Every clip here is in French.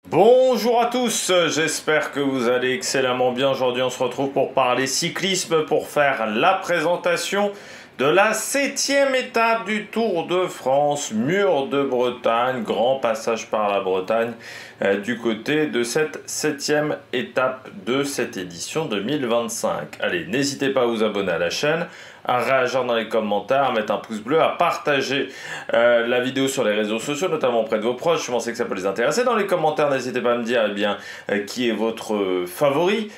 Bonjour à tous, j'espère que vous allez excellemment bien. Aujourd'hui on se retrouve pour parler cyclisme, pour faire la présentation de la 7e étape du Tour de France, Mur de Bretagne, grand passage par la Bretagne du côté de cette 7e étape de cette édition 2025. Allez, n'hésitez pas à vous abonner à la chaîne, à réagir dans les commentaires, à mettre un pouce bleu, à partager la vidéo sur les réseaux sociaux, notamment auprès de vos proches. Je pensais que ça peut les intéresser. Dans les commentaires, n'hésitez pas à me dire qui est votre favori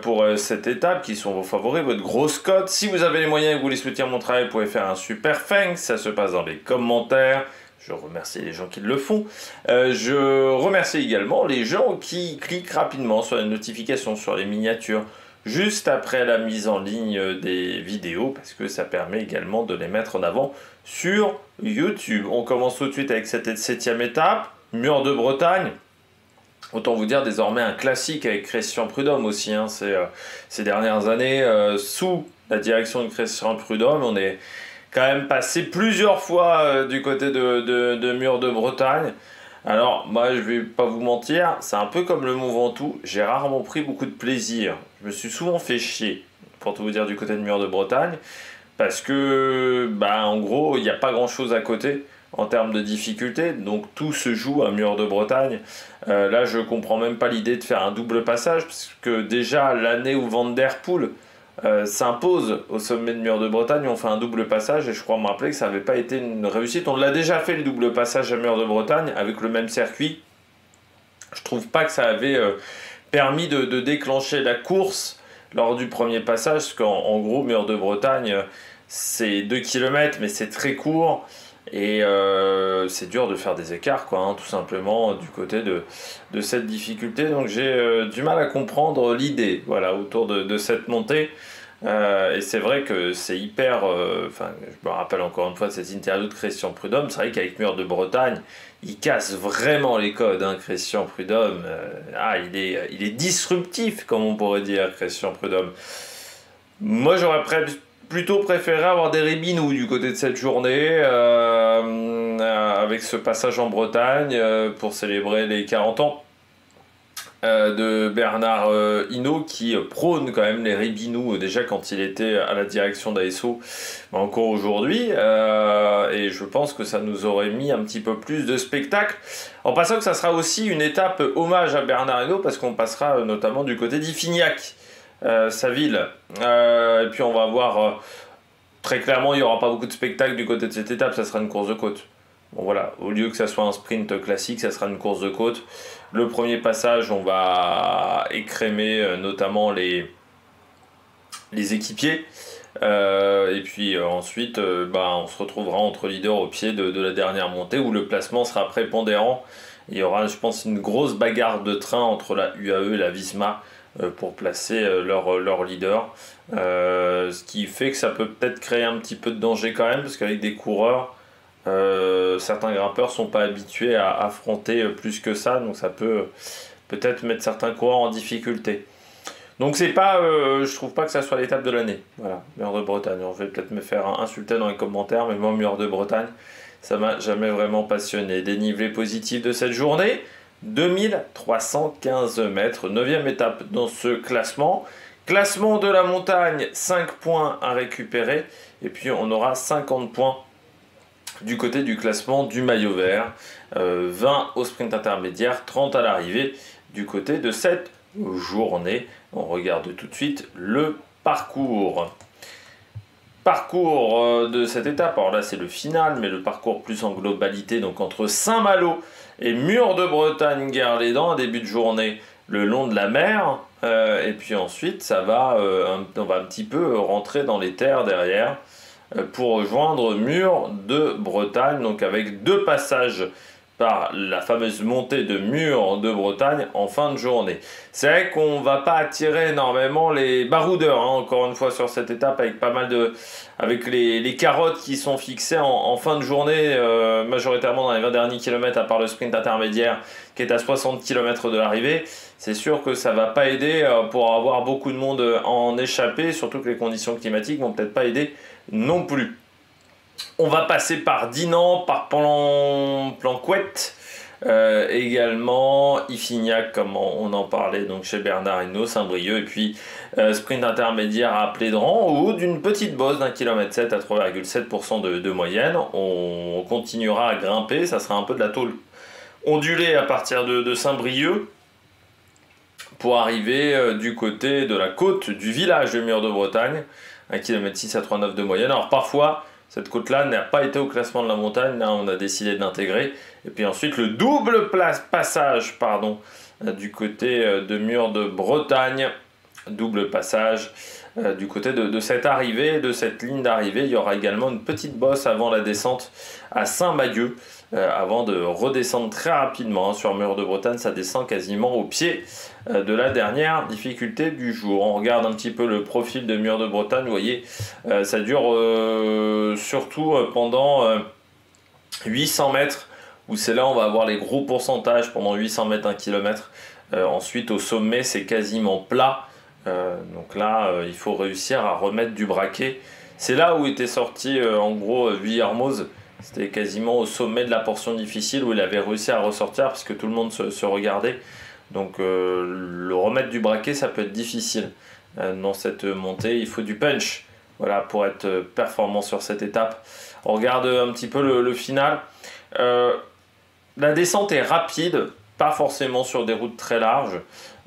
pour cette étape, qui sont vos favoris, votre grosse cote. Si vous avez les moyens et que vous voulez soutenir mon travail, vous pouvez faire un super thanks, ça se passe dans les commentaires. Je remercie les gens qui le font. Je remercie également les gens qui cliquent rapidement sur les notifications, sur les miniatures, juste après la mise en ligne des vidéos, parce que ça permet également de les mettre en avant sur YouTube. On commence tout de suite avec cette 7e étape, Mur de Bretagne. Autant vous dire désormais un classique avec Christian Prudhomme aussi. Ces dernières années, sous la direction de Christian Prudhomme, on est quand même passé plusieurs fois du côté de Mur de Bretagne. Alors, moi, je vais pas vous mentir, c'est un peu comme le Mont Ventoux, j'ai rarement pris beaucoup de plaisir. Je me suis souvent fait chier, pour tout vous dire, du côté de Mur de Bretagne, parce que, en gros, il n'y a pas grand-chose à côté en termes de difficulté, donc tout se joue à Mur de Bretagne. Là, je comprends même pas l'idée de faire un double passage, parce que déjà, l'année où Van Der Poel s'impose au sommet de Mur de Bretagne, on fait un double passage et je crois me rappeler que ça n'avait pas été une réussite. On l'a déjà fait le double passage à Mur de Bretagne avec le même circuit. Je trouve pas que ça avait permis de déclencher la course lors du premier passage, parce qu'en gros Mur de Bretagne c'est 2 km mais c'est très court. Et c'est dur de faire des écarts, tout simplement, du côté de cette difficulté. Donc j'ai du mal à comprendre l'idée autour de cette montée. Et c'est vrai que c'est hyper... je me rappelle encore une fois de cette interview de Christian Prudhomme. C'est vrai qu'avec Mur de Bretagne, il casse vraiment les codes, Christian Prudhomme. Il est disruptif, comme on pourrait dire, Christian Prudhomme. Moi, j'aurais plutôt préféré avoir des ribinous du côté de cette journée, avec ce passage en Bretagne pour célébrer les 40 ans de Bernard Hinault, qui prône quand même les ribinous déjà quand il était à la direction d'ASO, encore aujourd'hui, et je pense que ça nous aurait mis un petit peu plus de spectacle, en passant que ça sera aussi une étape hommage à Bernard Hinault, parce qu'on passera notamment du côté d'Iffignac, sa ville, et puis on va voir très clairement il n'y aura pas beaucoup de spectacle du côté de cette étape, ça sera une course de côte. Bon voilà, au lieu que ça soit un sprint classique, ça sera une course de côte. Le premier passage, on va écrémer notamment les équipiers, et puis ensuite on se retrouvera entre leaders au pied de la dernière montée, où le placement sera prépondérant. Il y aura, je pense, une grosse bagarre de train entre la UAE et la Visma pour placer leur leader, ce qui fait que ça peut peut-être créer un petit peu de danger quand même, parce qu'avec des coureurs, certains grimpeurs sont pas habitués à affronter plus que ça, donc ça peut peut-être mettre certains coureurs en difficulté. Donc c'est pas, je trouve pas que ça soit l'étape de l'année. Voilà, Mur de Bretagne. On va peut-être me faire insulter dans les commentaires, mais moi Mur de Bretagne, ça m'a jamais vraiment passionné. Dénivelé positif de cette journée, 2315 mètres, 9e étape dans ce classement. Classement de la montagne, 5 points à récupérer, et puis on aura 50 points du côté du classement du maillot vert, 20 au sprint intermédiaire, 30 à l'arrivée du côté de cette journée. On regarde tout de suite le parcours. Parcours de cette étape, alors là c'est le final, mais le parcours plus en globalité, donc entre Saint-Malo et Mur de Bretagne, Guerre-les-Dents, début de journée le long de la mer, et puis ensuite ça va, on va un petit peu rentrer dans les terres derrière, pour rejoindre Mur de Bretagne, donc avec 2 passages par la fameuse montée de Mur de Bretagne en fin de journée. C'est vrai qu'on va pas attirer énormément les baroudeurs, encore une fois sur cette étape, avec pas mal de... avec les carottes qui sont fixées en fin de journée, majoritairement dans les 20 derniers kilomètres, à part le sprint intermédiaire qui est à 60 km de l'arrivée. C'est sûr que ça va pas aider pour avoir beaucoup de monde en échappée, surtout que les conditions climatiques vont peut-être pas aider non plus. On va passer par Dinan, par Planquette, Également Iffignac, comme on en parlait donc chez Bernard Hinault, Saint-Brieuc, et puis sprint intermédiaire à Plédran, au haut d'une petite bosse d'1,7 km à 3,7% de moyenne. On continuera à grimper, ça sera un peu de la tôle ondulée à partir de Saint-Brieuc pour arriver du côté de la côte du village de Mur de Bretagne, 1,6 km à 3,9 de moyenne. Alors parfois, cette côte-là n'a pas été au classement de la montagne, là on a décidé de l'intégrer. Et puis ensuite le double passage du côté de Mur de Bretagne, double passage du côté de cette arrivée, de cette ligne d'arrivée. Il y aura également une petite bosse avant la descente à Saint-Madieu, avant de redescendre très rapidement sur Mur de Bretagne. Ça descend quasiment au pied de la dernière difficulté du jour. On regarde un petit peu le profil de Mur de Bretagne. Vous voyez, ça dure surtout pendant 800 mètres, où c'est là où on va avoir les gros pourcentages pendant 800 mètres, 1 km. Ensuite, au sommet, c'est quasiment plat. Donc là, il faut réussir à remettre du braquet. C'est là où était sorti en gros Vuillermoz. C'était quasiment au sommet de la portion difficile où il avait réussi à ressortir parce que tout le monde se regardait. Donc le remettre du braquet, ça peut être difficile. Dans cette montée, il faut du punch, voilà, pour être performant sur cette étape. On regarde un petit peu le final. La descente est rapide, pas forcément sur des routes très larges,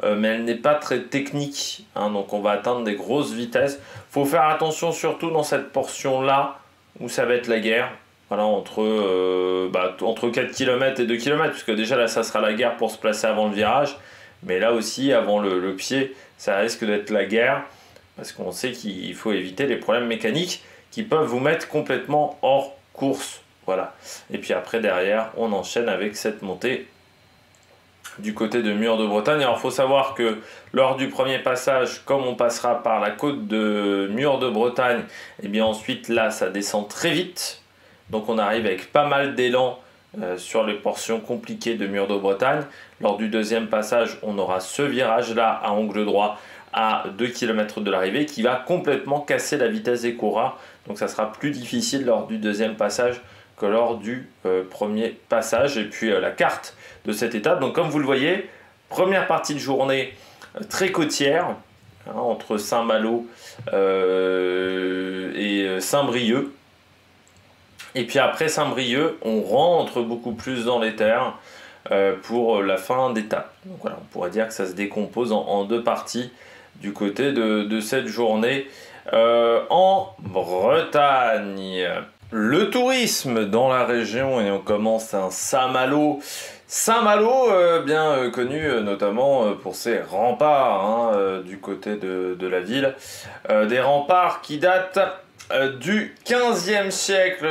mais elle n'est pas très technique, hein, donc on va atteindre des grosses vitesses. Il faut faire attention surtout dans cette portion-là, où ça va être la guerre, voilà, entre 4 km et 2 km, puisque déjà là ça sera la guerre pour se placer avant le virage, mais là aussi avant le pied, ça risque d'être la guerre, parce qu'on sait qu'il faut éviter les problèmes mécaniques qui peuvent vous mettre complètement hors course. Voilà. Et puis après derrière, on enchaîne avec cette montée du côté de Mur de Bretagne. Alors il faut savoir que lors du premier passage, comme on passera par la côte de Mur de Bretagne, et bien ensuite là ça descend très vite. Donc on arrive avec pas mal d'élan sur les portions compliquées de Mur de Bretagne. Lors du deuxième passage, on aura ce virage là à angle droit à 2 km de l'arrivée qui va complètement casser la vitesse des coureurs. Donc ça sera plus difficile lors du deuxième passage que lors du premier passage. Et puis la carte de cette étape, donc comme vous le voyez, première partie de journée très côtière, hein, entre Saint-Malo et Saint-Brieuc. Et puis après Saint-Brieuc, on rentre beaucoup plus dans les terres pour la fin d'étape. Donc voilà, on pourrait dire que ça se décompose en deux parties du côté de cette journée en Bretagne. Le tourisme dans la région, et on commence à Saint-Malo. Saint-Malo, bien connu notamment pour ses remparts hein, du côté de la ville. Des remparts qui datent du 15e siècle,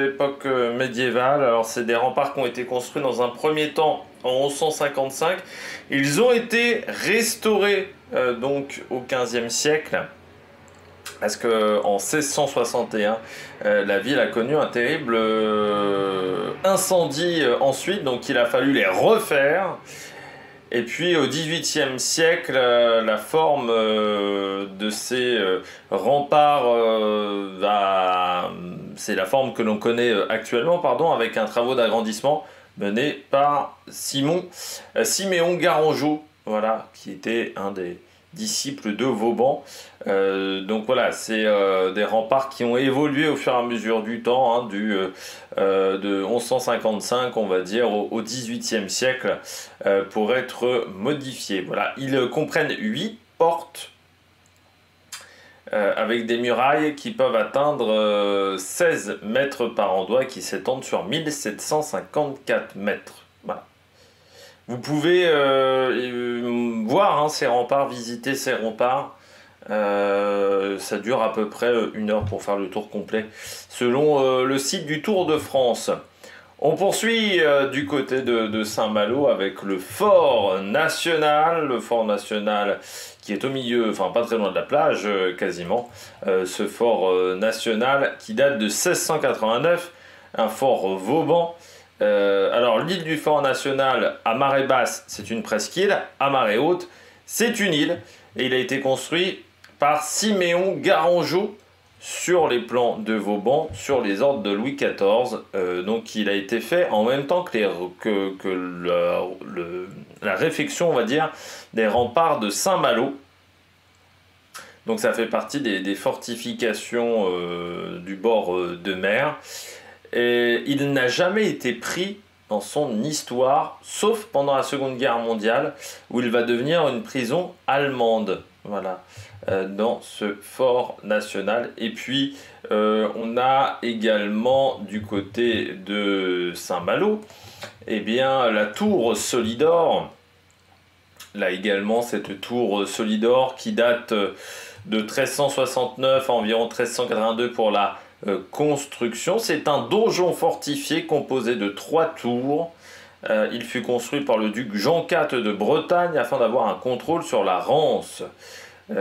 époque médiévale. Alors c'est des remparts qui ont été construits dans un premier temps en 1155. Ils ont été restaurés donc au 15e siècle. Parce qu'en 1661, la ville a connu un terrible incendie ensuite, donc il a fallu les refaire. Et puis au XVIIIe siècle, la forme de ces remparts, c'est la forme que l'on connaît actuellement, avec un travaux d'agrandissement mené par Siméon Garangeau, voilà, qui était un des disciples de Vauban. Donc voilà, c'est des remparts qui ont évolué au fur et à mesure du temps, hein, de 1155 on va dire au XVIIIe siècle pour être modifiés. Voilà, ils comprennent 8 portes avec des murailles qui peuvent atteindre 16 mètres par endroit, qui s'étendent sur 1754 mètres. Voilà. Vous pouvez voir hein, ces remparts, visiter ces remparts. Ça dure à peu près 1 heure pour faire le tour complet, selon le site du Tour de France. On poursuit du côté de Saint-Malo avec le Fort National. Le Fort National qui est au milieu, enfin pas très loin de la plage, quasiment. Ce Fort National qui date de 1689, un fort Vauban. Alors l'île du Fort National à marée basse, c'est une presqu'île, à marée haute, c'est une île, et il a été construit par Siméon Garangeau sur les plans de Vauban, sur les ordres de Louis XIV. Donc il a été fait en même temps que, la réfection, on va dire, des remparts de Saint-Malo. Donc ça fait partie des fortifications du bord de mer. Et il n'a jamais été pris dans son histoire, sauf pendant la Seconde Guerre mondiale, où il va devenir une prison allemande. Voilà, dans ce fort national. Et puis, on a également du côté de Saint-Malo, eh bien, la tour Solidor. Là également, cette tour Solidor qui date de 1369 à environ 1382 pour la construction. C'est un donjon fortifié composé de 3 tours. Il fut construit par le duc Jean IV de Bretagne afin d'avoir un contrôle sur la Rance. À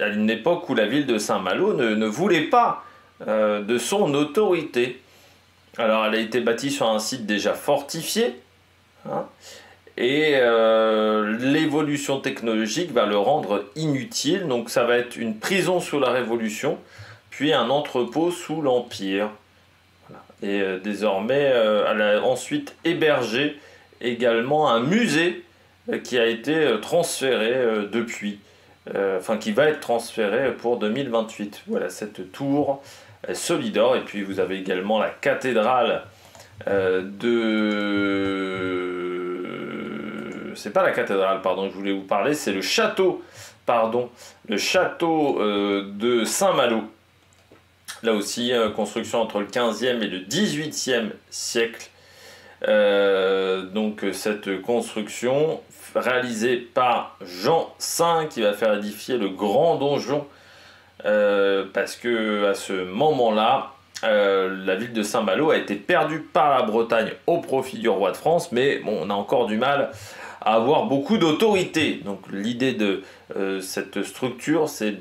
une époque où la ville de Saint-Malo ne voulait pas de son autorité. Alors elle a été bâtie sur un site déjà fortifié, hein, et l'évolution technologique va le rendre inutile. Donc ça va être une prison sous la Révolution, puis un entrepôt sous l'Empire. Voilà. Et désormais, elle a ensuite hébergé également un musée qui a été transféré depuis. Qui va être transféré pour 2028. Voilà cette tour Solidor. Et puis vous avez également la cathédrale c'est pas la cathédrale, pardon, que je voulais vous parler, c'est le château, pardon, le château de Saint-Malo. Là aussi, construction entre le 15e et le 18e siècle. Donc cette construction réalisée par Jean V qui va faire édifier le grand donjon parce que à ce moment-là la ville de Saint-Malo a été perdue par la Bretagne au profit du roi de France, mais bon, on a encore du mal à avoir beaucoup d'autorité. Donc l'idée de cette structure, c'est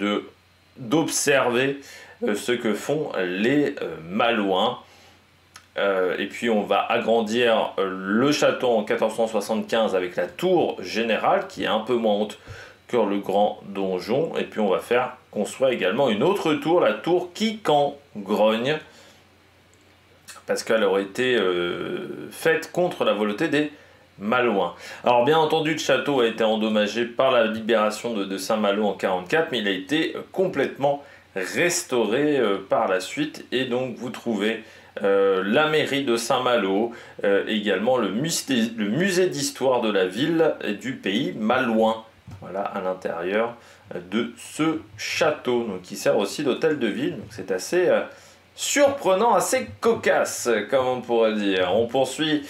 d'observer ce que font les Malouins. Et puis on va agrandir le château en 1475 avec la tour générale qui est un peu moins haute que le grand donjon. Et puis on va faire construire également une autre tour, la tour Quicangrogne, parce qu'elle aurait été faite contre la volonté des Malouins. Alors bien entendu, le château a été endommagé par la libération de Saint-Malo en 1944, mais il a été complètement restauré par la suite. Et donc vous trouvez la mairie de Saint-Malo, également le musée d'histoire de la ville et du pays malouin, voilà, à l'intérieur de ce château, donc, qui sert aussi d'hôtel de ville. Donc c'est assez surprenant, assez cocasse, comme on pourrait dire. On poursuit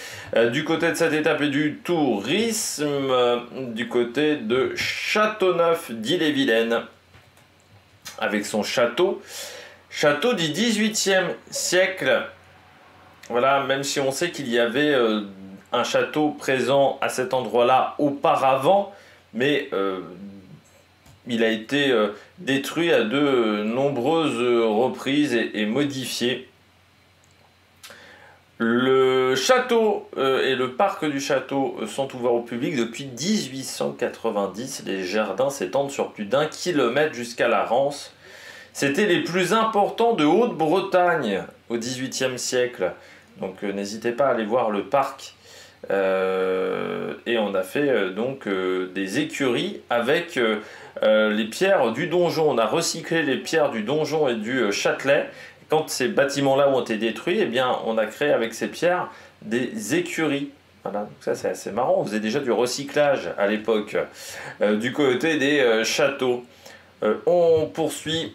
du côté de cette étape et du tourisme, du côté de Châteauneuf d'Ille-et-Vilaine, avec son château du XVIIIe siècle. Voilà, même si on sait qu'il y avait un château présent à cet endroit-là auparavant, mais il a été détruit à de nombreuses reprises et modifié. Le château et le parc du château sont ouverts au public depuis 1890. Les jardins s'étendent sur plus d'1 kilomètre jusqu'à la Rance. C'était les plus importants de Haute-Bretagne au XVIIIe siècle. Donc n'hésitez pas à aller voir le parc. Et on a fait des écuries avec les pierres du donjon. On a recyclé les pierres du donjon et du Châtelet. Quand ces bâtiments-là ont été détruits, eh bien, on a créé avec ces pierres des écuries. Voilà, donc ça c'est assez marrant. On faisait déjà du recyclage à l'époque du côté des châteaux. On poursuit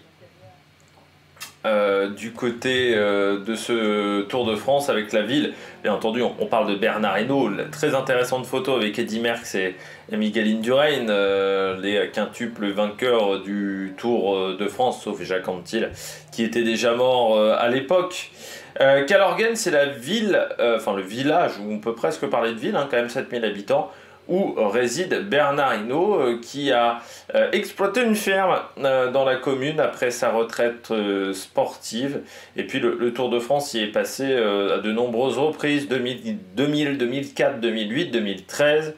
du côté de ce Tour de France avec la ville. Bien entendu, on parle de Bernard Hinault, très intéressante photo avec Eddy Merckx et Miguel Indurain, les quintuples vainqueurs du Tour de France, sauf Jacques Anquetil, qui était déjà mort à l'époque. Calorgen, c'est la ville, le village, où on peut presque parler de ville, quand même 7000 habitants, où réside Bernard Hinault, qui a exploité une ferme dans la commune après sa retraite sportive. Et puis le Tour de France y est passé à de nombreuses reprises, 2000, 2004, 2008, 2013.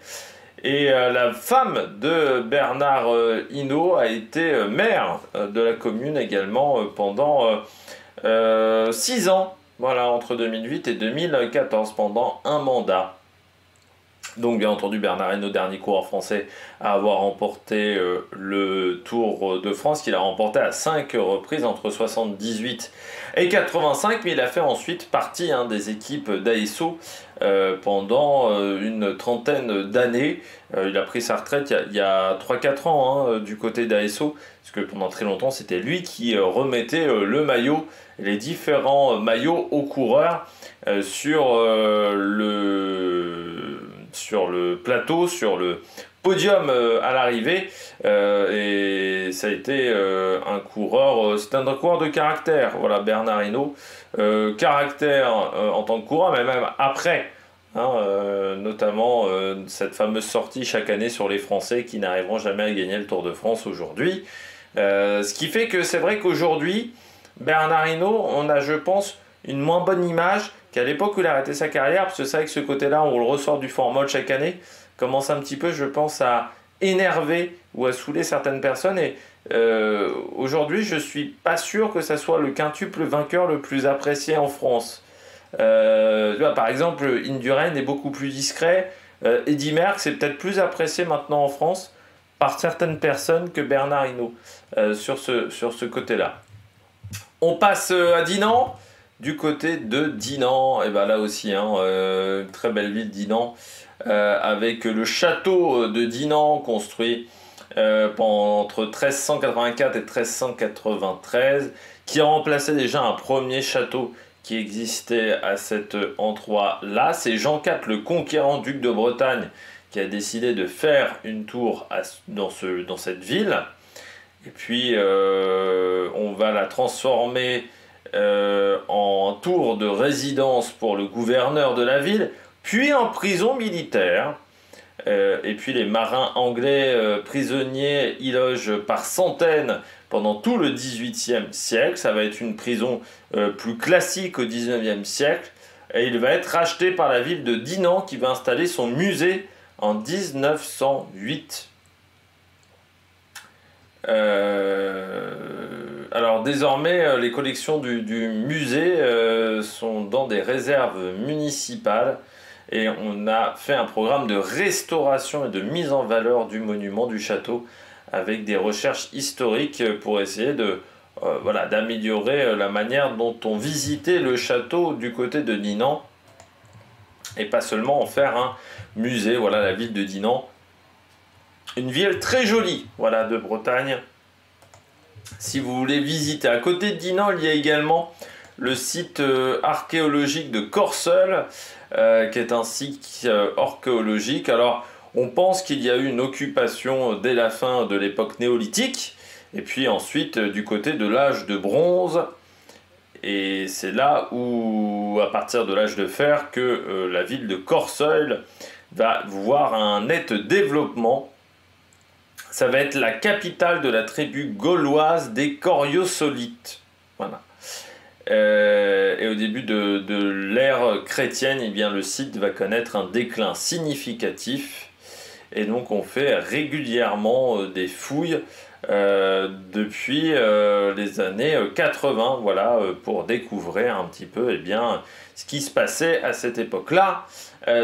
Et la femme de Bernard Hinault a été maire de la commune également pendant 6 ans, voilà, entre 2008 et 2014, pendant un mandat. Donc bien entendu Bernard Hinault, dernier coureur français à avoir remporté le Tour de France, qu'il a remporté à 5 reprises entre 78 et 85, mais il a fait ensuite partie des équipes d'ASO pendant une trentaine d'années. Il a pris sa retraite il y a 3-4 ans du côté d'ASO, parce que pendant très longtemps c'était lui qui remettait le maillot, les différents maillots aux coureurs sur le plateau, sur le podium à l'arrivée, et ça a été un coureur, c'est un coureur de caractère, voilà, Bernard Hinault, caractère en tant que coureur, mais même après, notamment cette fameuse sortie chaque année sur les Français qui n'arriveront jamais à gagner le Tour de France aujourd'hui, ce qui fait que c'est vrai qu'aujourd'hui, Bernard Hinault, on a, je pense, une moins bonne image qu'à l'époque où il a arrêté sa carrière, parce que c'est vrai que ce côté-là, on le ressort du formol chaque année, commence un petit peu, je pense, à énerver ou à saouler certaines personnes. Et aujourd'hui, je suis pas sûr que ça soit le quintuple vainqueur le plus apprécié en France. Tu vois, par exemple, Indurain est beaucoup plus discret. Eddy Merckx est peut-être plus apprécié maintenant en France par certaines personnes que Bernard Hinault sur ce côté-là. On passe à Dinan. Du côté de Dinan, et ben là aussi, très belle ville Dinan, avec le château de Dinan construit entre 1384 et 1393, qui a remplacé déjà un premier château qui existait à cet endroit-là. C'est Jean IV, le conquérant duc de Bretagne, qui a décidé de faire une tour dans cette ville. Et puis, on va la transformer en tour de résidence pour le gouverneur de la ville, puis en prison militaire. Et puis les marins anglais prisonniers y logent par centaines pendant tout le XVIIIe siècle. Ça va être une prison plus classique au XIXe siècle. Et il va être racheté par la ville de Dinan qui va installer son musée en 1908. Alors désormais, les collections du musée sont dans des réserves municipales et on a fait un programme de restauration et de mise en valeur du monument du château avec des recherches historiques pour essayer d'améliorer la manière dont on visitait le château du côté de Dinan et pas seulement en faire un musée. Voilà la ville de Dinan, une ville très jolie, voilà, de Bretagne. Si vous voulez visiter, à côté de Dinan, il y a également le site archéologique de Corseul, qui est un site archéologique. Alors, on pense qu'il y a eu une occupation dès la fin de l'époque néolithique, et puis ensuite du côté de l'âge de bronze. Et c'est là où, à partir de l'âge de fer, que la ville de Corseul va voir un net développement. Ça va être la capitale de la tribu gauloise des Coriosolites. Voilà. Et au début de l'ère chrétienne, eh bien, le site va connaître un déclin significatif. Et donc on fait régulièrement des fouilles depuis les années 80, voilà, pour découvrir un petit peu ce qui se passait à cette époque-là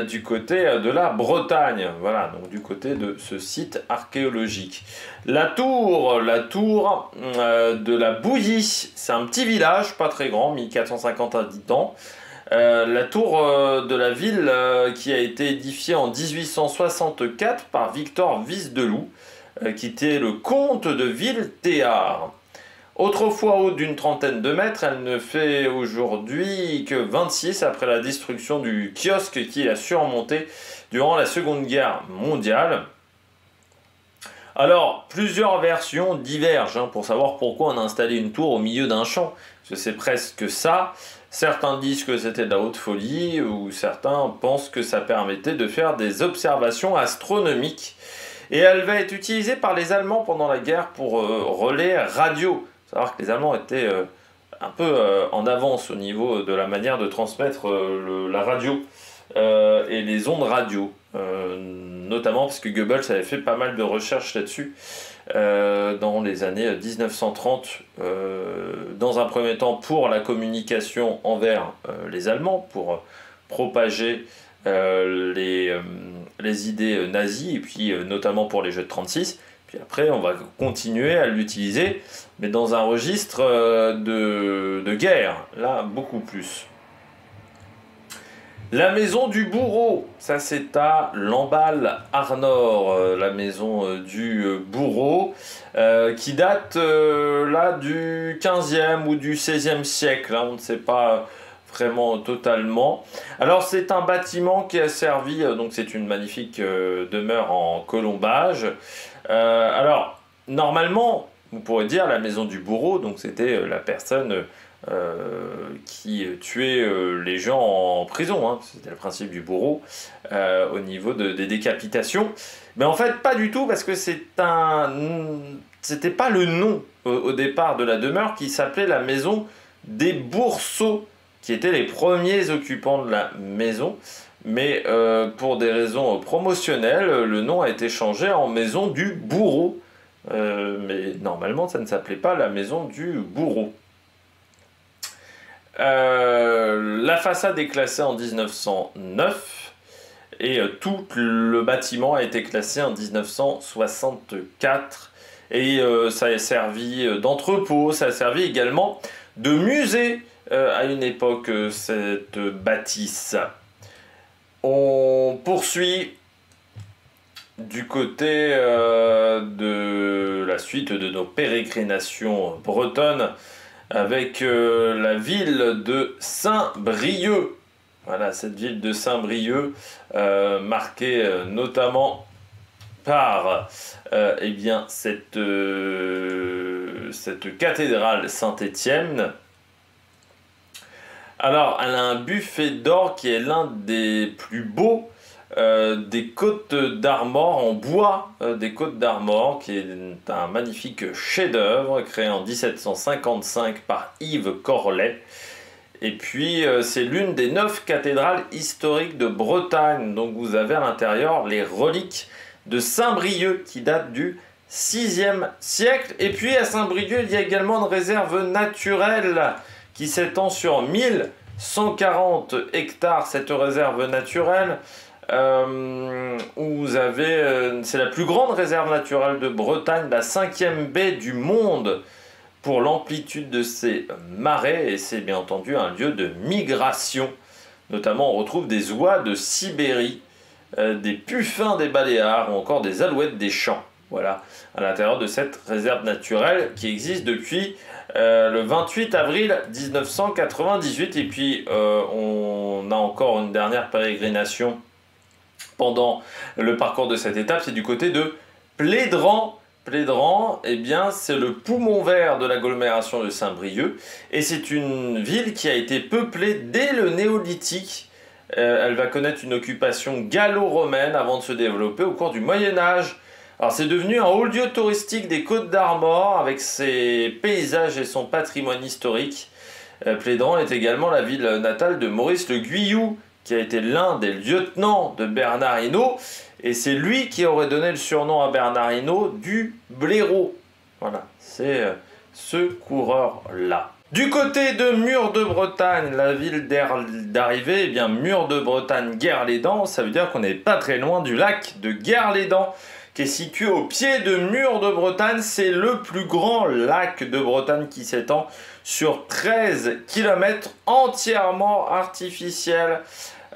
du côté de la Bretagne, voilà, donc du côté de ce site archéologique. La tour de la Bouillie, c'est un petit village, pas très grand, 1450 habitants. La tour de la ville qui a été édifiée en 1864 par Victor Vizedeloup, qui était le comte de Villetéard. Autrefois haute d'une trentaine de mètres, elle ne fait aujourd'hui que 26 après la destruction du kiosque qui l'a surmonté durant la Seconde Guerre mondiale. Alors, plusieurs versions divergent pour savoir pourquoi on a installé une tour au milieu d'un champ, parce que c'est presque ça. Certains disent que c'était de la haute folie, ou certains pensent que ça permettait de faire des observations astronomiques. Et elle va être utilisée par les Allemands pendant la guerre pour relais radio. Il faut savoir que les Allemands étaient un peu en avance au niveau de la manière de transmettre la radio et les ondes radio. notamment parce que Goebbels avait fait pas mal de recherches là-dessus dans les années 1930, dans un premier temps pour la communication envers les Allemands, pour propager les idées nazies, et puis notamment pour les Jeux de 36. Puis après, on va continuer à l'utiliser, mais dans un registre de guerre, là, beaucoup plus. La maison du bourreau, ça c'est à Lamballe-Arnor, la maison du bourreau, qui date là du 15e ou du 16e siècle, hein, on ne sait pas vraiment totalement. Alors c'est un bâtiment qui a servi, donc c'est une magnifique demeure en colombage. Alors normalement, vous pourrez dire la maison du bourreau, donc c'était la personne qui tuait les gens en prison, hein. C'était le principe du bourreau au niveau des décapitations. Mais en fait, pas du tout, parce que c'était pas le nom au départ de la demeure, qui s'appelait la maison des Bourseaux, qui étaient les premiers occupants de la maison. Mais pour des raisons promotionnelles, le nom a été changé en maison du bourreau. Mais normalement, ça ne s'appelait pas la maison du bourreau. La façade est classée en 1909 et tout le bâtiment a été classé en 1964 et ça a servi d'entrepôt, ça a servi également de musée à une époque, cette bâtisse. On poursuit du côté de la suite de nos pérégrinations bretonnes, avec la ville de Saint-Brieuc. Voilà, cette ville de Saint-Brieuc, marquée notamment par eh bien, cette cathédrale Saint-Étienne. Alors, elle a un buffet d'or qui est l'un des plus beaux des Côtes d'Armor en bois des Côtes d'Armor, qui est un magnifique chef-d'œuvre créé en 1755 par Yves Corlet. Et puis c'est l'une des 9 cathédrales historiques de Bretagne. Donc vous avez à l'intérieur les reliques de Saint-Brieuc qui datent du 6e siècle. Et puis à Saint-Brieuc, il y a également une réserve naturelle qui s'étend sur 1140 hectares, cette réserve naturelle. Où vous avez, c'est la plus grande réserve naturelle de Bretagne, la 5e baie du monde pour l'amplitude de ses marais, et c'est bien entendu un lieu de migration. Notamment, on retrouve des oies de Sibérie, des puffins des Baléares ou encore des alouettes des champs. Voilà, à l'intérieur de cette réserve naturelle qui existe depuis le 28 avril 1998. Et puis, on a encore une dernière pérégrination pendant le parcours de cette étape, c'est du côté de Plédran. Plédran, eh bien, c'est le poumon vert de l'agglomération de Saint-Brieuc, et c'est une ville qui a été peuplée dès le néolithique. Elle va connaître une occupation gallo-romaine avant de se développer au cours du Moyen-Âge. Alors c'est devenu un haut lieu touristique des Côtes d'Armor avec ses paysages et son patrimoine historique. Plédran est également la ville natale de Maurice le Guyou, qui a été l'un des lieutenants de Bernard Hinault, et c'est lui qui aurait donné le surnom à Bernard Hinault du blaireau. Voilà, c'est ce coureur-là. Du côté de Mur de Bretagne, la ville d'arrivée, eh bien Mur de Bretagne, Guerre-les-Dents, ça veut dire qu'on n'est pas très loin du lac de Guerre-les-Dents, qui est situé au pied de Mur de Bretagne. C'est le plus grand lac de Bretagne qui s'étend sur 13 km entièrement artificiel.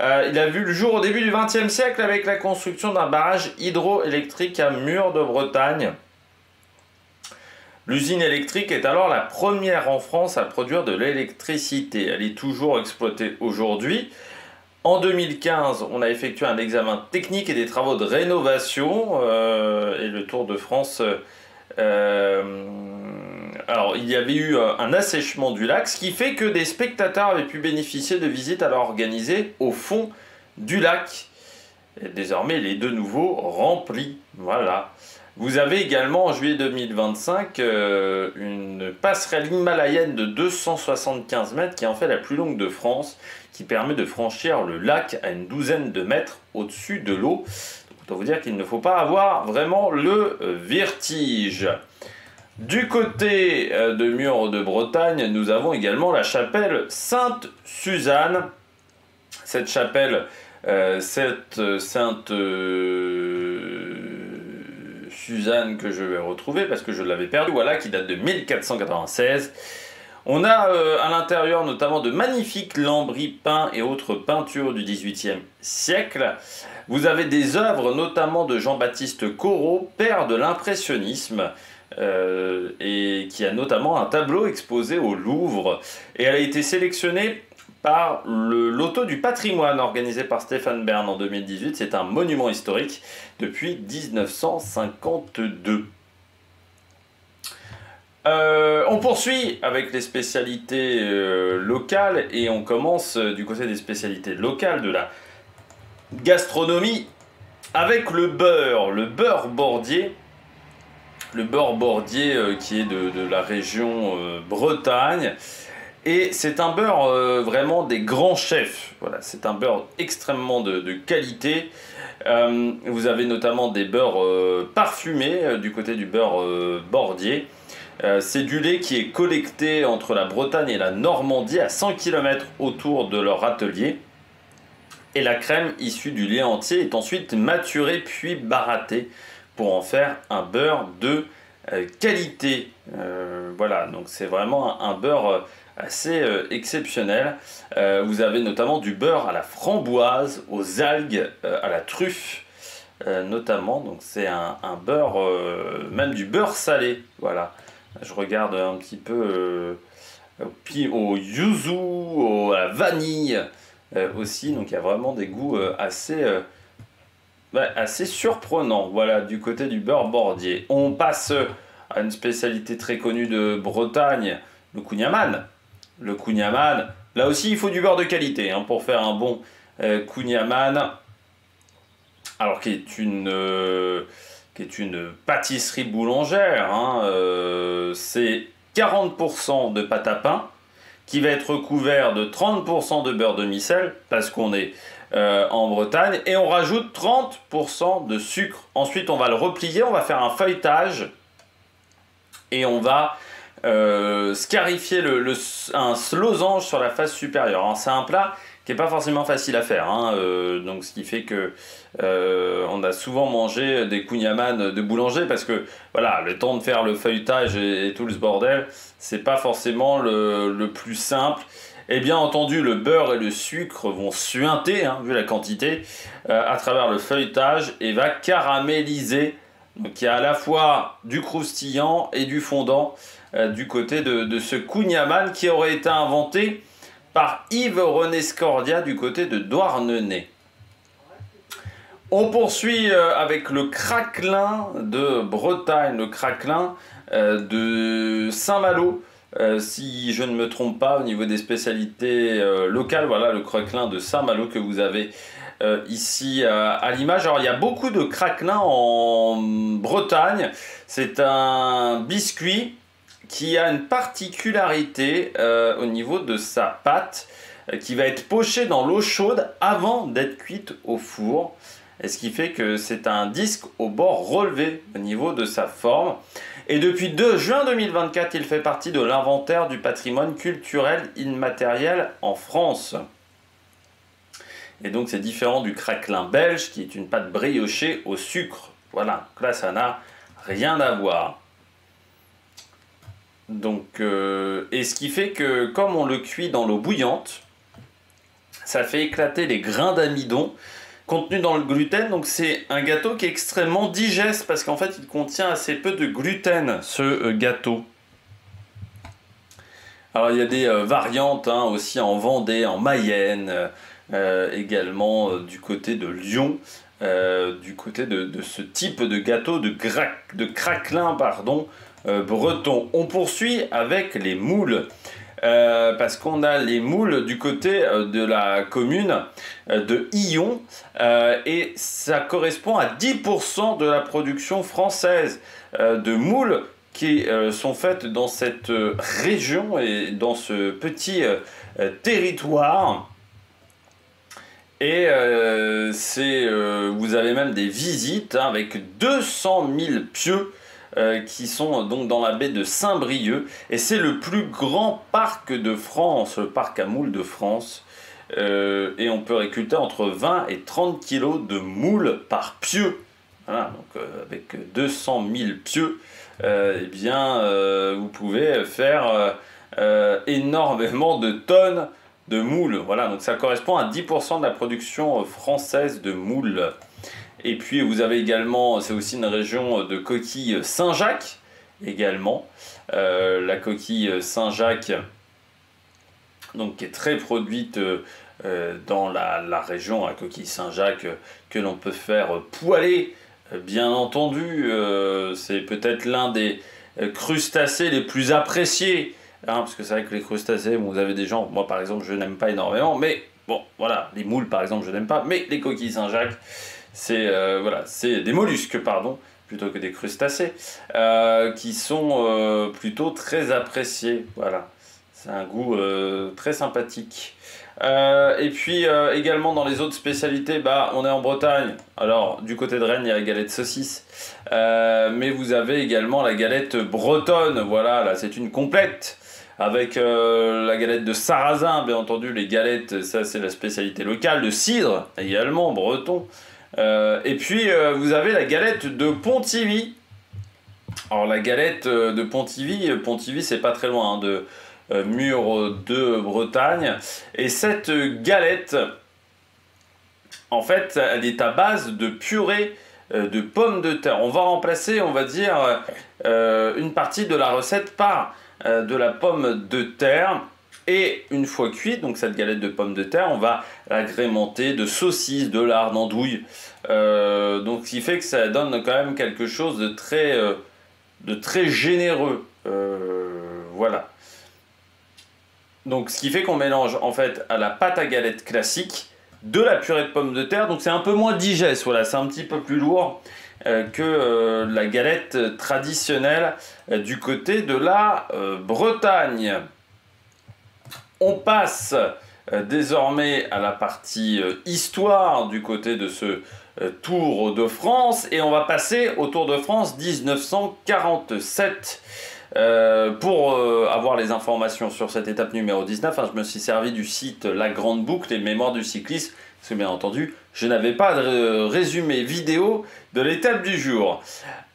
Il a vu le jour au début du XXe siècle avec la construction d'un barrage hydroélectrique à Mur de Bretagne. L'usine électrique est alors la première en France à produire de l'électricité. Elle est toujours exploitée aujourd'hui. En 2015, on a effectué un examen technique et des travaux de rénovation. Et le Tour de France... alors, il y avait eu un assèchement du lac, ce qui fait que des spectateurs avaient pu bénéficier de visites alors organisées au fond du lac. Et désormais, il est de nouveau rempli. Voilà. Vous avez également en juillet 2025 une passerelle himalayenne de 275 mètres qui est en fait la plus longue de France, qui permet de franchir le lac à une douzaine de mètres au-dessus de l'eau. Autant vous dire qu'il ne faut pas avoir vraiment le vertige. Du côté de Mur de Bretagne, nous avons également la chapelle Sainte-Suzanne. Cette chapelle, Sainte Suzanne, que je vais retrouver parce que je l'avais perdue, voilà, qui date de 1496. On a à l'intérieur notamment de magnifiques lambris peints et autres peintures du XVIIIe siècle. Vous avez des œuvres notamment de Jean-Baptiste Corot, père de l'impressionnisme, et qui a notamment un tableau exposé au Louvre. Et elle a été sélectionnée par le Loto du patrimoine organisé par Stéphane Bern en 2018. C'est un monument historique depuis 1952. On poursuit avec les spécialités locales et on commence du côté des spécialités locales de la gastronomie avec le beurre bordier. Le beurre bordier qui est de la région Bretagne. Et c'est un beurre vraiment des grands chefs. Voilà, c'est un beurre extrêmement de qualité. Vous avez notamment des beurres parfumés du côté du beurre bordier. C'est du lait qui est collecté entre la Bretagne et la Normandie à 100 km autour de leur atelier. Et la crème issue du lait entier est ensuite maturée puis barattée pour en faire un beurre de qualité. Voilà, donc c'est vraiment un beurre assez exceptionnel. Vous avez notamment du beurre à la framboise, aux algues, à la truffe notamment. Donc c'est un beurre, même du beurre salé. Voilà, je regarde un petit peu au yuzu, à la vanille aussi. Donc il y a vraiment des goûts assez surprenants. Voilà, du côté du beurre bordier. On passe à une spécialité très connue de Bretagne, le kouign-amann. Le kouign-amann, là aussi il faut du beurre de qualité pour faire un bon kouign-amann. Alors qui est une pâtisserie boulangère. C'est 40% de pâte à pain qui va être recouvert de 30% de beurre demi-sel parce qu'on est en Bretagne, et on rajoute 30% de sucre. Ensuite on va le replier, on va faire un feuilletage et on va scarifier un losange sur la face supérieure. C'est un plat qui n'est pas forcément facile à faire, donc ce qui fait que on a souvent mangé des kouign-amann de boulanger parce que voilà, le temps de faire le feuilletage et tout ce bordel, c'est pas forcément le plus simple. Et bien entendu, le beurre et le sucre vont suinter, vu la quantité, à travers le feuilletage et va caraméliser. Donc il y a à la fois du croustillant et du fondant du côté de ce kouign-amann qui aurait été inventé par Yves-René Scordia du côté de Douarnenez. On poursuit avec le craquelin de Bretagne, le craquelin de Saint-Malo. Si je ne me trompe pas, au niveau des spécialités locales, voilà le craquelin de Saint-Malo que vous avez ici à l'image. Alors il y a beaucoup de craquelins en Bretagne. C'est un biscuit qui a une particularité au niveau de sa pâte, qui va être pochée dans l'eau chaude avant d'être cuite au four. Et ce qui fait que c'est un disque au bord relevé au niveau de sa forme. Et depuis 2 juin 2024, il fait partie de l'inventaire du patrimoine culturel immatériel en France. Et donc c'est différent du craquelin belge qui est une pâte briochée au sucre. Voilà, donc là ça n'a rien à voir. Donc, et ce qui fait que comme on le cuit dans l'eau bouillante, ça fait éclater les grains d'amidon contenus dans le gluten. Donc c'est un gâteau qui est extrêmement digeste parce qu'en fait il contient assez peu de gluten, ce gâteau. Alors il y a des variantes aussi en Vendée, en Mayenne, également du côté de Lyon, du côté de ce type de gâteau de craquelin breton. On poursuit avec les moules. Parce qu'on a les moules du côté de la commune de Illon et ça correspond à 10% de la production française de moules qui sont faites dans cette région et dans ce petit territoire. Et vous avez même des visites hein, avec 200 000 pieux qui sont donc dans la baie de Saint-Brieuc. Et c'est le plus grand parc de France, le parc à moules de France. Et on peut récolter entre 20 et 30 kilos de moules par pieu. Voilà, donc avec 200 000 pieux, eh bien, vous pouvez faire énormément de tonnes de moules. Voilà, donc ça correspond à 10% de la production française de moules. Et puis vous avez également, c'est aussi une région de coquille Saint-Jacques, également. La coquille Saint-Jacques, donc qui est très produite dans la région, la coquille Saint-Jacques, que l'on peut faire poêler. Bien entendu, c'est peut-être l'un des crustacés les plus appréciés, hein, parce que c'est vrai que les crustacés, bon, vous avez des gens, moi par exemple, je n'aime pas énormément, mais bon, voilà, les moules par exemple, je n'aime pas, mais les coquilles Saint-Jacques, c'est voilà, c'est des mollusques, pardon, plutôt que des crustacés, qui sont plutôt très appréciés, voilà, c'est un goût très sympathique. Et puis également dans les autres spécialités, bah, on est en Bretagne. Alors du côté de Rennes, il y a la galette saucisse, mais vous avez également la galette bretonne. Voilà, là c'est une complète avec la galette de sarrasin, bien entendu. Les galettes, ça c'est la spécialité locale. Le cidre également breton. Et puis vous avez la galette de Pontivy. Alors la galette de Pontivy c'est pas très loin hein, de Mur de Bretagne. Et cette galette, en fait, elle est à base de purée de pommes de terre. On va remplacer, on va dire, une partie de la recette par de la pomme de terre. Et une fois cuite, donc cette galette de pommes de terre, on va l'agrémenter de saucisses, de lard, d'andouille. Donc ce qui fait que ça donne quand même quelque chose de très généreux. Voilà. Donc ce qui fait qu'on mélange en fait à la pâte à galette classique de la purée de pommes de terre, donc c'est un peu moins digeste, voilà, c'est un petit peu plus lourd que la galette traditionnelle du côté de la Bretagne. On passe désormais à la partie histoire du côté de ce Tour de France et on va passer au Tour de France 1947. Pour avoir les informations sur cette étape numéro 19, hein, je me suis servi du site La Grande Boucle et Mémoire du cyclisme, parce que bien entendu, je n'avais pas de résumé vidéo de l'étape du jour.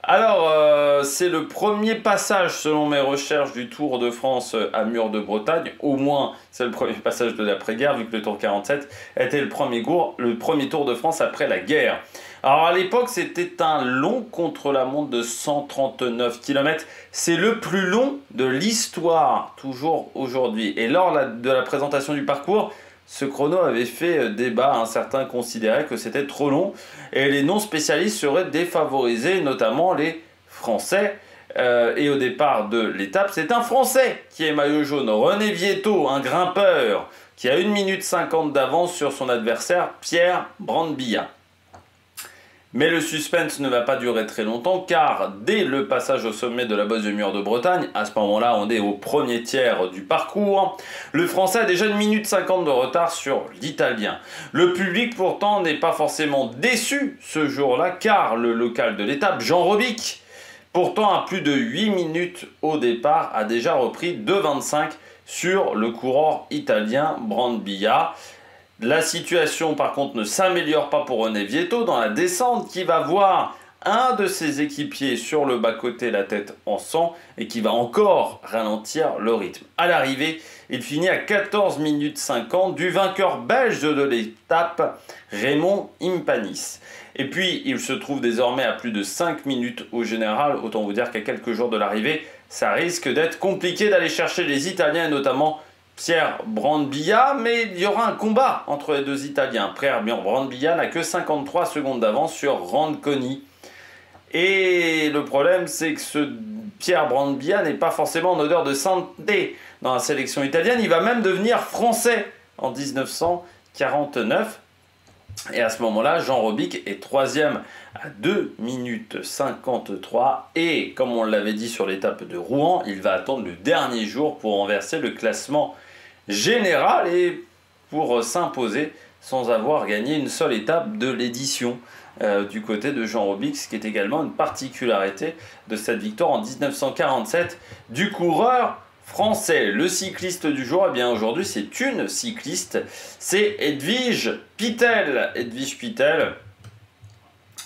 Alors, c'est le premier passage, selon mes recherches, du Tour de France à Mur de Bretagne. Au moins, c'est le premier passage de l'après-guerre, vu que le Tour 47 était le premier Tour de France après la guerre. Alors à l'époque, c'était un long contre-la-montre de 139 km. C'est le plus long de l'histoire, toujours aujourd'hui. Et lors de la présentation du parcours, ce chrono avait fait débat. Hein. Certains considéraient que c'était trop long. Et les non-spécialistes seraient défavorisés, notamment les Français. Et au départ de l'étape, c'est un Français qui est maillot jaune. René Vietto, un grimpeur, qui a 1 minute 50 d'avance sur son adversaire, Pierre Brandbiya. Mais le suspense ne va pas durer très longtemps car dès le passage au sommet de la bosse du Mur de Bretagne, à ce moment-là on est au premier tiers du parcours, le Français a déjà 1 minute 50 de retard sur l'Italien. Le public pourtant n'est pas forcément déçu ce jour-là car le local de l'étape, Jean Robic, pourtant à plus de 8 minutes au départ, a déjà repris 2,25 sur le coureur italien Brandbiya. La situation par contre ne s'améliore pas pour René Vietto dans la descente qui va voir un de ses équipiers sur le bas-côté, la tête en sang, et qui va encore ralentir le rythme. À l'arrivée, il finit à 14 minutes 50 du vainqueur belge de l'étape, Raymond Impanis. Et puis, il se trouve désormais à plus de 5 minutes au général. Autant vous dire qu'à quelques jours de l'arrivée, ça risque d'être compliqué d'aller chercher les Italiens, et notamment Pierre Brandbiya, mais il y aura un combat entre les deux Italiens. Pierre Brandbiya n'a que 53 secondes d'avance sur Ranconi. Et le problème, c'est que ce Pierre Brandbiya n'est pas forcément en odeur de santé dans la sélection italienne. Il va même devenir français en 1949. Et à ce moment-là, Jean Robic est troisième à 2 minutes 53. Et comme on l'avait dit sur l'étape de Rouen, il va attendre le dernier jour pour renverser le classement général et pour s'imposer sans avoir gagné une seule étape de l'édition. Du côté de Jean Robic, ce qui est également une particularité de cette victoire en 1947 du coureur français. Le cycliste du jour, eh bien aujourd'hui c'est une cycliste, c'est Edwige Pitel. Edwige Pitel,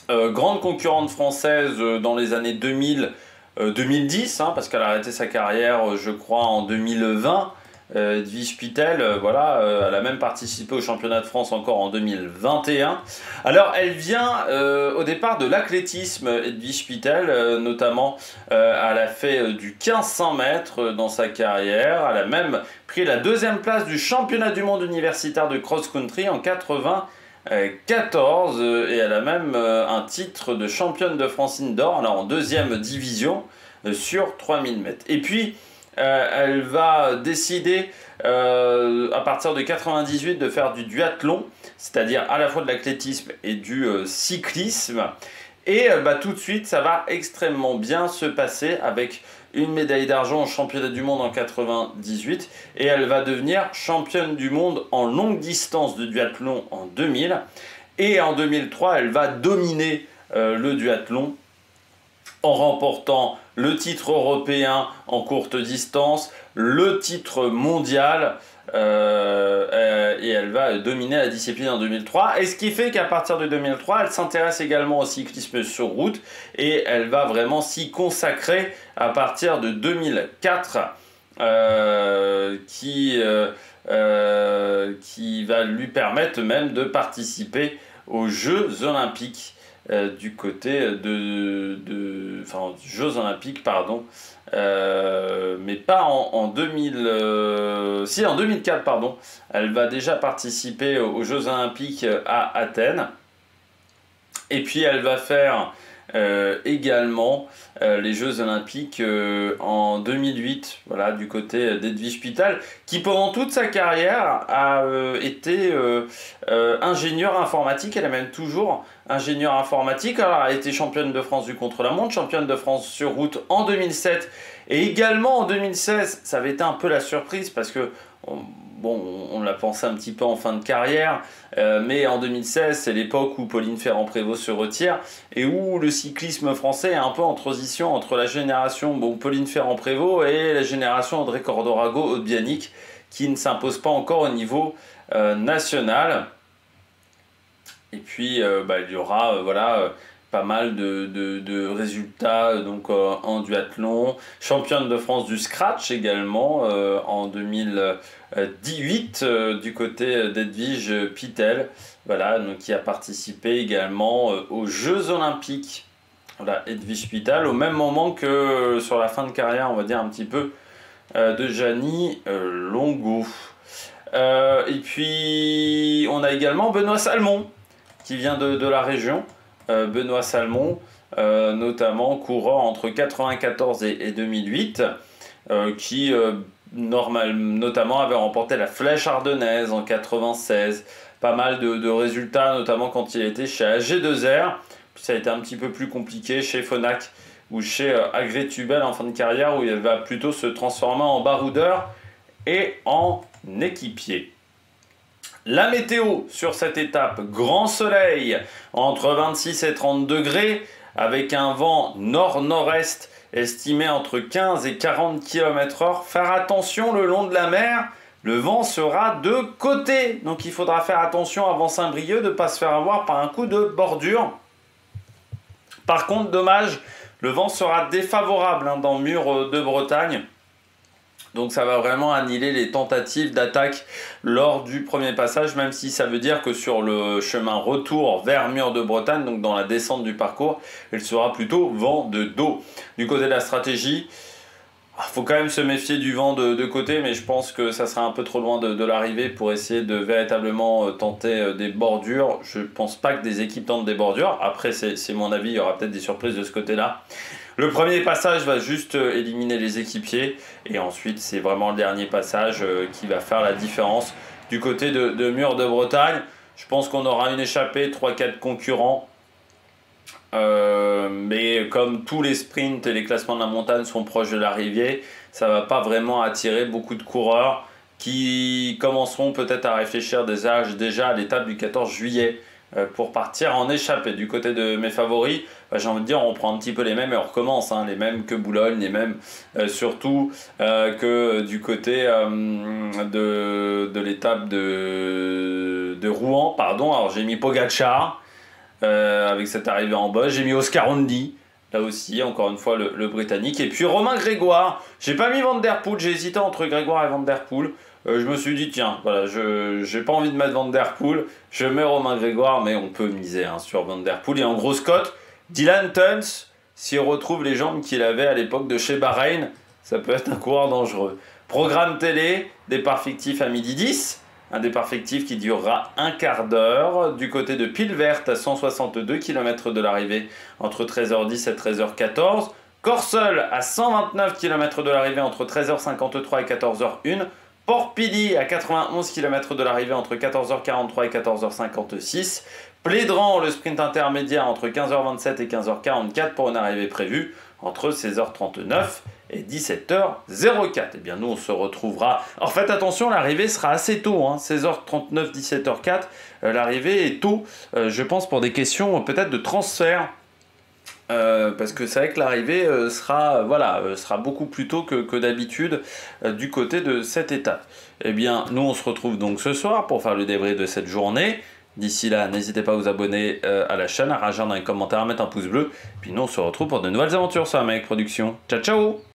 grande concurrente française dans les années 2010, parce qu'elle a arrêté sa carrière, je crois, en 2020. Edwige Pitel, voilà, elle a même participé au championnat de France encore en 2021. Alors, elle vient au départ de l'athlétisme, Edwige Pitel, notamment, elle a fait du 1500 mètres dans sa carrière. Elle a même pris la 2e place du championnat du monde universitaire de cross-country en 94, et elle a même un titre de championne de France indoor, alors en 2e division sur 3000 mètres. Et puis, elle va décider à partir de 98 de faire du duathlon, c'est-à-dire à la fois de l'athlétisme et du cyclisme. Et tout de suite, ça va extrêmement bien se passer avec une médaille d'argent au championnat du monde en 98. Et elle va devenir championne du monde en longue distance de duathlon en 2000. Et en 2003, elle va dominer le duathlon en remportant le titre européen en courte distance, le titre mondial, et elle va dominer la discipline en 2003. Et ce qui fait qu'à partir de 2003, elle s'intéresse également au cyclisme sur route et elle va vraiment s'y consacrer à partir de 2004, qui va lui permettre même de participer aux Jeux Olympiques. Du côté Jeux Olympiques, pardon, mais pas en 2000, si en 2004, pardon, elle va déjà participer aux Jeux Olympiques à Athènes, et puis elle va faire également les Jeux Olympiques en 2008, voilà, du côté d'Edwige Pitel, qui pendant toute sa carrière a été ingénieure informatique. Elle est même toujours ingénieure informatique. Alors, elle a été championne de France du contre-la-montre, championne de France sur route en 2007 et également en 2016. Ça avait été un peu la surprise parce que on l'a pensé un petit peu en fin de carrière, mais en 2016, c'est l'époque où Pauline Ferrand-Prévot se retire et où le cyclisme français est un peu en transition entre la génération Pauline Ferrand-Prévot et la génération André Cordorago-Odbianic, qui ne s'impose pas encore au niveau national. Et puis, il y aura pas mal de résultats en duathlon. Championne de France du scratch également en 2018 du côté d'Edwige Pitel, voilà, donc, qui a participé également aux Jeux Olympiques. Voilà, Edwige Pitel, au même moment que sur la fin de carrière, on va dire un petit peu, de Gianni Longo. Et puis, on a également Benoît Salmon, qui vient de la région. Benoît Salmon, notamment coureur entre 1994 et 2008, qui notamment avait remporté la Flèche Ardennaise en 1996. Pas mal de résultats, notamment quand il était chez AG2R. Puis ça a été un petit peu plus compliqué chez Phonak ou chez Agré-Tubel en fin de carrière, où il va plutôt se transformer en baroudeur et en équipier. La météo sur cette étape, grand soleil entre 26 et 30 degrés avec un vent nord-nord-est estimé entre 15 et 40 km/h. Faire attention le long de la mer, le vent sera de côté. Donc il faudra faire attention avant Saint-Brieuc de ne pas se faire avoir par un coup de bordure. Par contre, dommage, le vent sera défavorable dans Mur de Bretagne. Donc ça va vraiment annihiler les tentatives d'attaque lors du premier passage, même si ça veut dire que sur le chemin retour vers Mur de Bretagne, donc dans la descente du parcours, il sera plutôt vent de dos. Du côté de la stratégie, il faut quand même se méfier du vent de côté, mais je pense que ça sera un peu trop loin de l'arrivée pour essayer de véritablement tenter des bordures. Je ne pense pas que des équipes tentent des bordures. Après, c'est mon avis, il y aura peut-être des surprises de ce côté-là. Le premier passage va juste éliminer les équipiers et ensuite c'est vraiment le dernier passage qui va faire la différence. Du côté de Mur de Bretagne, je pense qu'on aura une échappée, 3-4 concurrents. Mais comme tous les sprints et les classements de la montagne sont proches de l'arrivée, ça ne va pas vraiment attirer beaucoup de coureurs qui commenceront peut-être à réfléchir déjà à l'étape du 14 juillet pour partir en échappée. Du côté de mes favoris, j'ai envie de dire, on prend un petit peu les mêmes et on recommence, hein, les mêmes que Boulogne, les mêmes surtout que du côté de l'étape de Rouen. Pardon, alors j'ai mis Pogacar avec cette arrivée en bas, j'ai mis Oscar Hondy. Là aussi, encore une fois, le Britannique. Et puis Romain Grégoire. J'ai pas mis Van Der Poel. J'ai hésité entre Grégoire et Van Der Poel. Je me suis dit, tiens, voilà, j'ai pas envie de mettre Van Der Poel. Je mets Romain Grégoire, mais on peut miser hein, sur Van Der Poel. Et en grosse cote, Dylan Tuns, s'il retrouve les jambes qu'il avait à l'époque de chez Bahreïn, ça peut être un coureur dangereux. Programme télé, départ fictif à midi 10. Un départ fictif qui durera un quart d'heure du côté de Pile Verte à 162 km de l'arrivée entre 13h10 et 13h14. Corseul à 129 km de l'arrivée entre 13h53 et 14h01. Port-Pili à 91 km de l'arrivée entre 14h43 et 14h56. Plédran, le sprint intermédiaire entre 15h27 et 15h44 pour une arrivée prévue entre 16h39 et 17h04. Eh bien, nous, on se retrouvera. Alors, faites attention, l'arrivée sera assez tôt, hein, 16h39, 17h04. L'arrivée est tôt, je pense, pour des questions peut-être de transfert. Parce que c'est vrai que l'arrivée sera beaucoup plus tôt que d'habitude du côté de cette étape. Eh bien, nous, on se retrouve donc ce soir pour faire le débrief de cette journée. D'ici là, n'hésitez pas à vous abonner à la chaîne, à réagir dans les commentaires, à mettre un pouce bleu. Puis nous, on se retrouve pour de nouvelles aventures sur Amérique Production. Ciao, ciao!